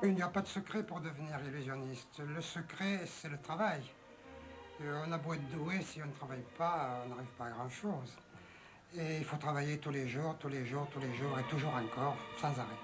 Il n'y a pas de secret pour devenir illusionniste. Le secret, c'est le travail. On a beau être doué, si on ne travaille pas, on n'arrive pas à grand-chose. Et il faut travailler tous les jours, tous les jours, tous les jours, et toujours encore, sans arrêt.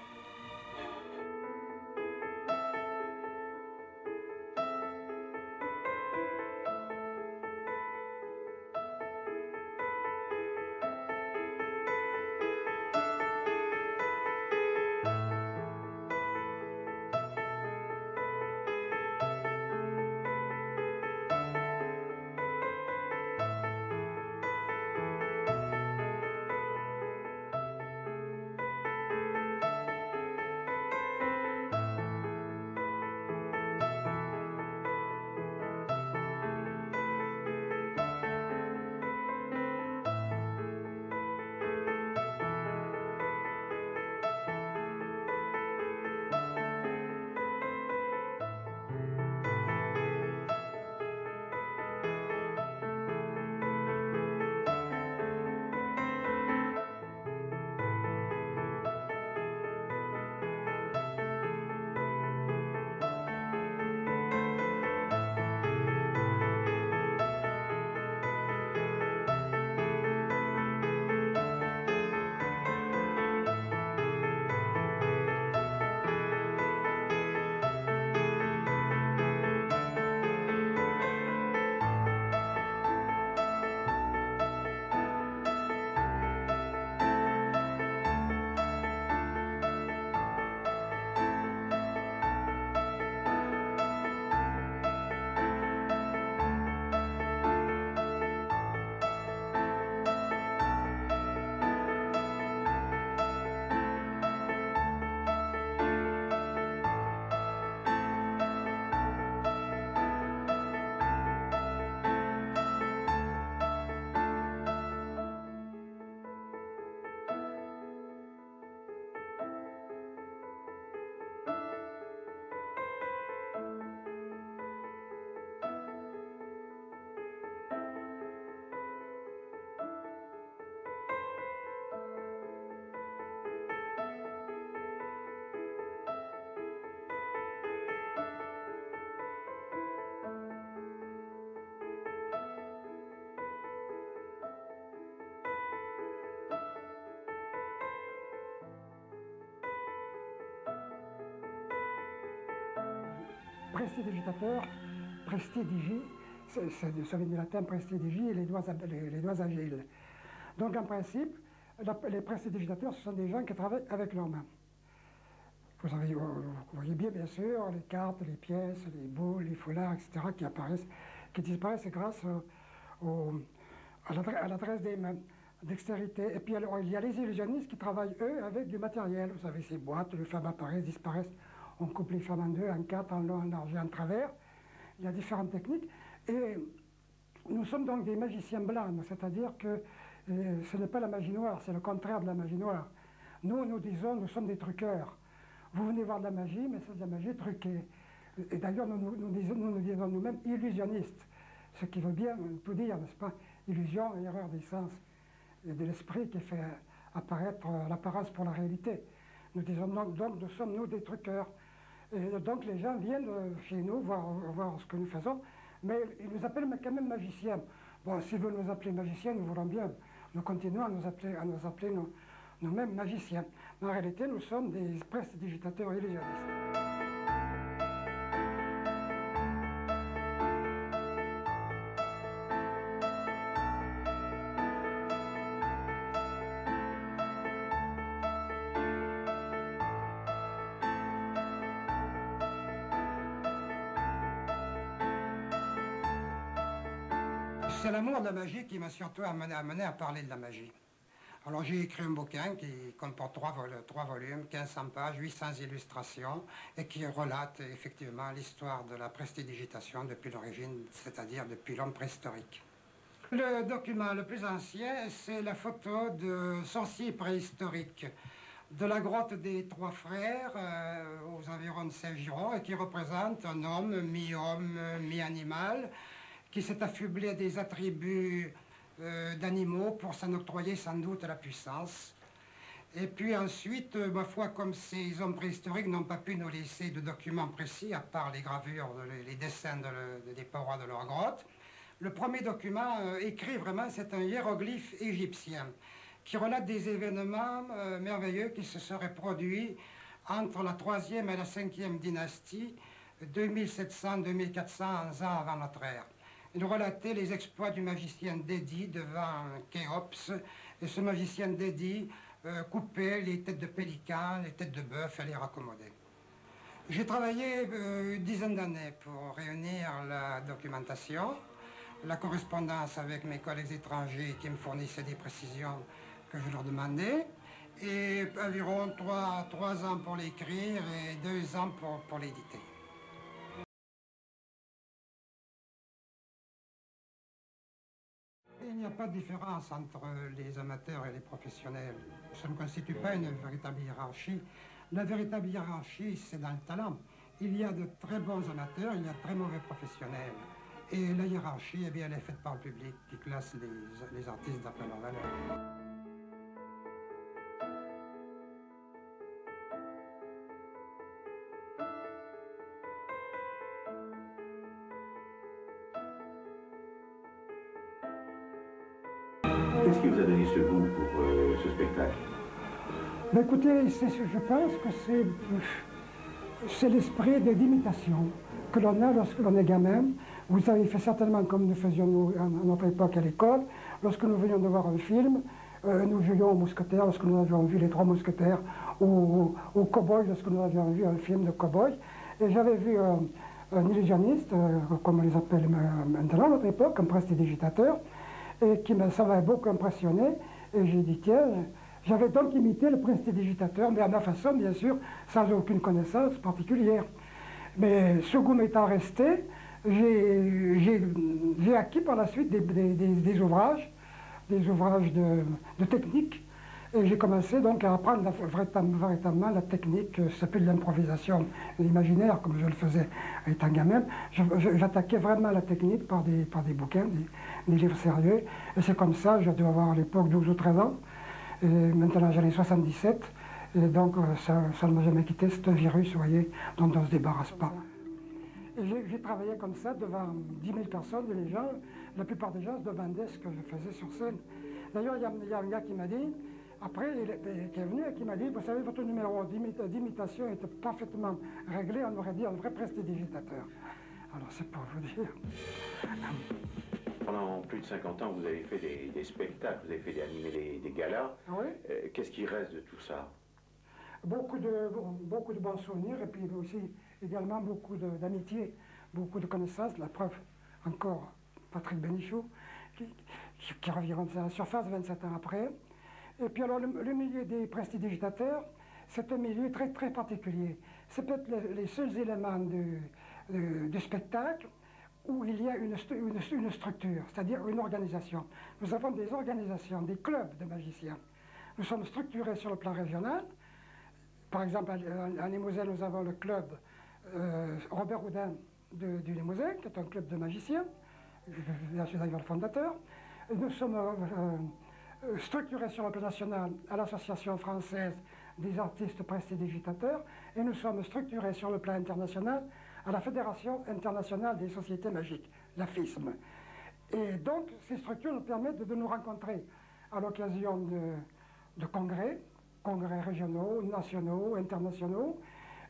Prestidigitateur, prestidigi, ça vient du latin prestidigi, les doigts agiles. Donc en principe, les prestidigitateurs, ce sont des gens qui travaillent avec leurs mains. Vous voyez bien sûr, les cartes, les pièces, les boules, les foulards, etc., qui disparaissent grâce à l'adresse des mains, dextérité. Et puis alors, il y a les illusionnistes qui travaillent, eux, avec du matériel. Vous savez, ces boîtes, les femmes apparaissent, disparaissent. On coupe les femmes en deux, en quatre, en long, en large et en travers. Il y a différentes techniques. Et nous sommes donc des magiciens blancs, c'est-à-dire que ce n'est pas la magie noire, c'est le contraire de la magie noire. Nous disons, nous sommes des truqueurs. Vous venez voir de la magie, mais c'est de la magie truquée. Et d'ailleurs, nous disons nous-mêmes illusionnistes, ce qui veut bien tout dire, n'est-ce pas? Illusion, erreur des sens et de l'esprit qui fait apparaître l'apparence pour la réalité. Nous disons donc nous sommes nous des truqueurs. Et donc les gens viennent chez nous voir ce que nous faisons, mais ils nous appellent quand même magiciens. Bon, s'ils veulent nous appeler magiciens, nous voulons bien. Nous continuons à nous appeler nous-mêmes magiciens. Mais en réalité, nous sommes des prestidigitateurs illusionnistes. C'est l'amour de la magie qui m'a surtout amené à parler de la magie. Alors j'ai écrit un bouquin qui comporte trois volumes, 1500 pages, 800 illustrations, et qui relate effectivement l'histoire de la prestidigitation depuis l'origine, c'est-à-dire depuis l'homme préhistorique. Le document le plus ancien, c'est la photo de sorciers préhistoriques de la grotte des Trois Frères, aux environs de Saint-Giron, et qui représente un homme, mi-animal, qui s'est affublé des attributs d'animaux pour s'en octroyer sans doute la puissance. Et puis ensuite, ma foi, comme ces hommes préhistoriques n'ont pas pu nous laisser de documents précis, à part les gravures, les dessins des parois de leur grotte, le premier document écrit vraiment, c'est un hiéroglyphe égyptien qui relate des événements merveilleux qui se seraient produits entre la 3e et la 5e dynastie, 2700-2400 ans avant notre ère. Il relatait les exploits du magicien Dédi devant Khéops, et ce magicien Dédi coupait les têtes de pélicans, les têtes de bœuf et les raccommodait. J'ai travaillé une dizaine d'années pour réunir la documentation, la correspondance avec mes collègues étrangers qui me fournissaient des précisions que je leur demandais, et environ 3 ans pour l'écrire et 2 ans pour l'éditer. Il n'y a pas de différence entre les amateurs et les professionnels. Ça ne constitue pas une véritable hiérarchie. La véritable hiérarchie, c'est dans le talent. Il y a de très bons amateurs, il y a de très mauvais professionnels. Et la hiérarchie, eh bien, elle est faite par le public qui classe les artistes d'après leur valeur. Qu'est-ce qui vous a donné ce goût pour ce spectacle? Ben écoutez, je pense que c'est l'esprit d'imitation que l'on a lorsque l'on est gamin. Vous avez fait certainement comme nous faisions nous, à notre époque à l'école. Lorsque nous venions de voir un film, nous jouions aux mousquetaires lorsque nous avions vu Les Trois Mousquetaires, ou aux cow-boys lorsque nous avions vu un film de cow-boy. Et j'avais vu un illusionniste, comme on les appelle maintenant à notre époque, un prestidigitateur, et ça m'avait beaucoup impressionné. Et j'ai dit, tiens, j'avais donc imité le prestidigitateur, mais à ma façon, bien sûr, sans aucune connaissance particulière. Mais ce goût m'étant resté, j'ai acquis par la suite des ouvrages de technique. Et j'ai commencé donc à apprendre véritablement la technique, ça s'appelle l'improvisation imaginaire, comme je le faisais étant gamin. J'attaquais vraiment la technique par des bouquins, des livres sérieux. Et c'est comme ça, je devais avoir à l'époque 12 ou 13 ans. Et maintenant j'en ai 77. Et donc ça ne m'a jamais quitté, c'est un virus, vous voyez, dont on ne se débarrasse pas. Et j'ai travaillé comme ça devant 10 000 personnes, et les gens, la plupart des gens se demandaient ce que je faisais sur scène. D'ailleurs, il y a un gars qui m'a dit, après, qui est venu et qui m'a dit, vous savez, votre numéro d'imitation était parfaitement réglé, on aurait dit un vrai prestidigitateur. Alors c'est pour vous dire. Pendant plus de 50 ans, vous avez fait des spectacles, vous avez fait animer des galas. Oui. Qu'est-ce qui reste de tout ça? Beaucoup de bons souvenirs, et puis aussi également beaucoup d'amitié, beaucoup de connaissances. La preuve, encore, Patrick Bénichou, qui revient à la surface 27 ans après. Et puis alors, le milieu des prestidigitateurs, c'est un milieu très, très particulier. C'est peut-être les seuls éléments du spectacle où il y a une structure, c'est-à-dire une organisation. Nous avons des organisations, des clubs de magiciens. Nous sommes structurés sur le plan régional. Par exemple, à Limousin, nous avons le club Robert Houdin du Limousin, qui est un club de magiciens. Je suis d'ailleurs le fondateur. Nous sommes structurés sur le plan national à l'Association française des artistes prestidigitateurs, et nous sommes structurés sur le plan international à la Fédération internationale des sociétés magiques, la FISM. Et donc, ces structures nous permettent de nous rencontrer à l'occasion de congrès régionaux, nationaux, internationaux,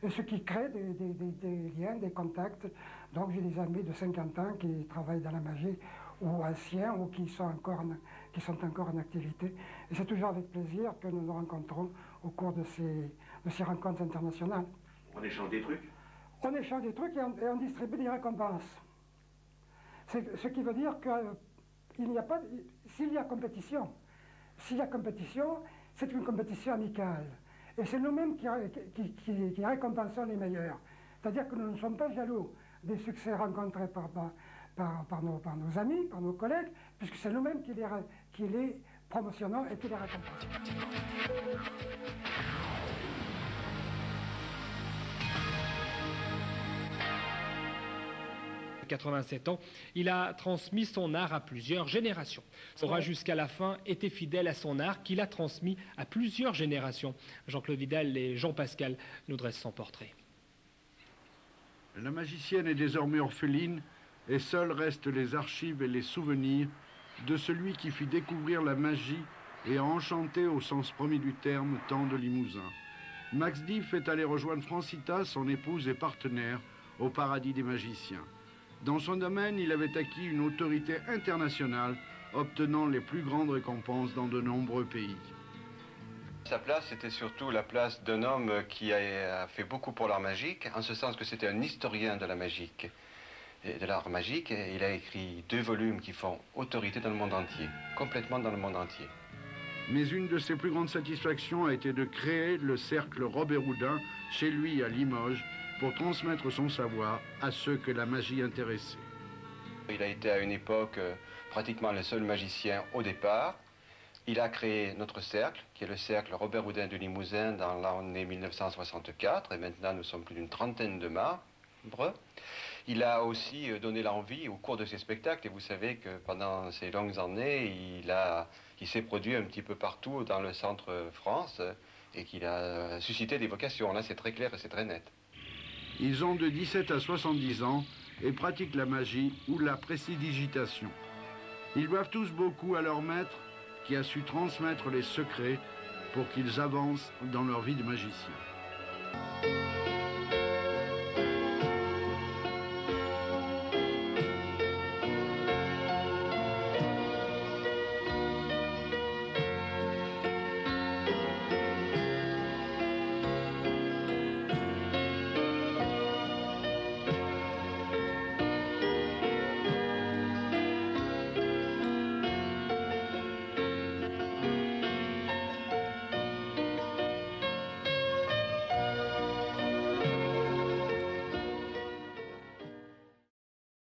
et ce qui crée des liens, des contacts. Donc j'ai des amis de 50 ans qui travaillent dans la magie, ou anciens, ou qui sont encore en activité. Et c'est toujours avec plaisir que nous nous rencontrons au cours de ces rencontres internationales. On échange des trucs? On échange des trucs et on distribue des récompenses. Ce qui veut dire qu'il n'y a pas... S'il y a compétition, c'est une compétition amicale. Et c'est nous-mêmes qui récompensons les meilleurs. C'est-à-dire que nous ne sommes pas jaloux des succès rencontrés par nos amis, par nos collègues, puisque c'est nous-mêmes qui les promotionnons et qui les récompensons. 87 ans, il a transmis son art à plusieurs générations. Aura jusqu'à la fin été fidèle à son art qu'il a transmis à plusieurs générations. Jean-Claude Vidal et Jean Pascal nous dressent son portrait. La magicienne est désormais orpheline et seuls restent les archives et les souvenirs de celui qui fit découvrir la magie et a enchanté au sens premier du terme tant de Limousins. Max Diff est allé rejoindre Francita, son épouse et partenaire, au paradis des magiciens. Dans son domaine, il avait acquis une autorité internationale, obtenant les plus grandes récompenses dans de nombreux pays. Sa place était surtout la place d'un homme qui a fait beaucoup pour l'art magique, en ce sens que c'était un historien de la magique, de l'art magique. Et il a écrit 2 volumes qui font autorité dans le monde entier, complètement dans le monde entier. Mais une de ses plus grandes satisfactions a été de créer le cercle Robert Houdin, chez lui à Limoges, pour transmettre son savoir à ceux que la magie intéressait. Il a été à une époque pratiquement le seul magicien au départ. Il a créé notre cercle, qui est le cercle Robert Houdin de Limousin dans l'année 1964, et maintenant nous sommes plus d'une trentaine de membres. Il a aussi donné l'envie au cours de ses spectacles, et vous savez que pendant ces longues années, il s'est produit un petit peu partout dans le centre France, et qu'il a suscité des vocations. Là, c'est très clair et c'est très net. Ils ont de 17 à 70 ans et pratiquent la magie ou la prestidigitation. Ils doivent tous beaucoup à leur maître, qui a su transmettre les secrets pour qu'ils avancent dans leur vie de magicien.